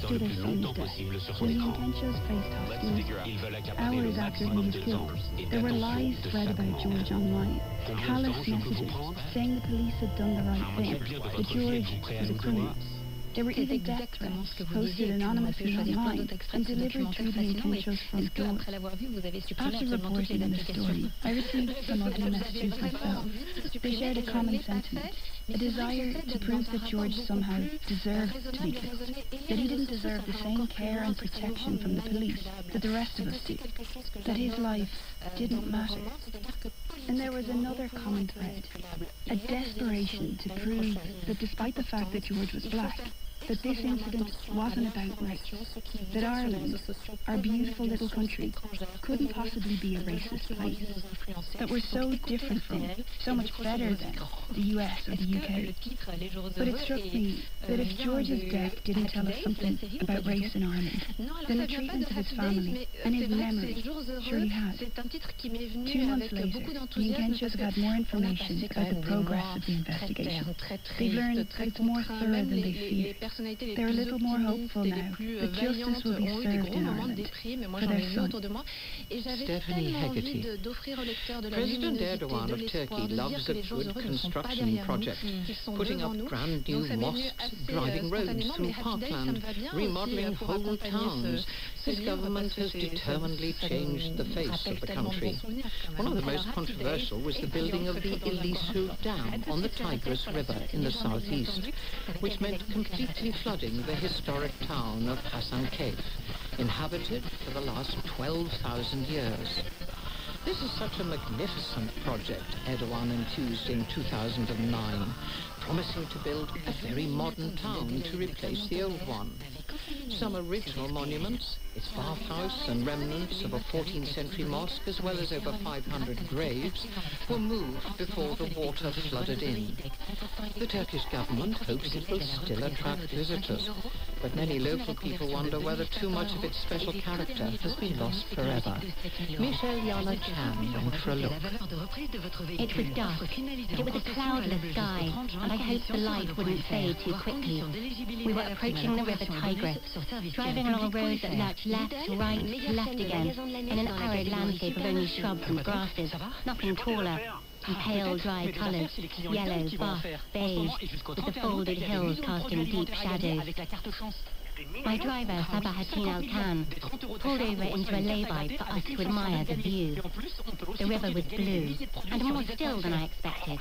after their son's death, Julian Kenchos faced hostility. Hours after he was killed, there were lies spread about George online. Callous messages saying the police had done the right thing, that George was a criminal. There were even death threats posted anonymously online and delivered through the Kenchos front door. After reporting on the story, I received some ugly messages myself. They shared a common sentiment, a desire to prove that George somehow deserved to be killed, that he didn't deserve the same care and protection from the police that the rest of us do, that his life didn't matter. And there was another common thread, a desperation to prove that despite the fact that George was black, that this incident wasn't about race, that Ireland, our beautiful little country, couldn't possibly be a racist place, that we're so different from, so much better than, the US or the UK. But it struck me that if George's death didn't tell us something about race in Ireland, then the treatment of his family and his memory surely had. 2 months later, the Kenchos have had more information about the progress of the investigation. They've learned that it's more thorough than they feared. They're a little more hopeful now that justice will be served in Ireland for their son. Stephanie Hegarty. President Erdogan of Turkey loves a good construction project, putting up brand new mosques, driving roads through parkland, remodeling whole towns. This government has determinedly changed the face of the country. One of the most controversial was the building of the Ilisu Dam on the Tigris River in the southeast, which meant completely flooding the historic town of Hasankeyf, inhabited for the last 12,000 years. This is such a magnificent project Erdogan enthused in 2009, promising to build a very modern town to replace the old one. Some original monuments, its bathhouse and remnants of a 14th century mosque, as well as over 500 graves, were moved before the water flooded in. The Turkish government hopes it will still attract visitors, but many local people wonder whether too much of its special character has been lost forever. Michelle Yana Chan went for a look. It was dusk. It was a cloudless sky, and I hoped the light wouldn't fade too quickly. We were approaching the River Tigris, driving along a road that lurched left, right, left again, in an arid landscape of only shrubs and grasses, nothing taller, and pale, dry colours, yellow, buff, beige, with the folded hills casting deep shadows. My driver, Sabahattin Al-Khan, pulled over into a lay-by for us to admire the view. The river was blue, and more still than I expected.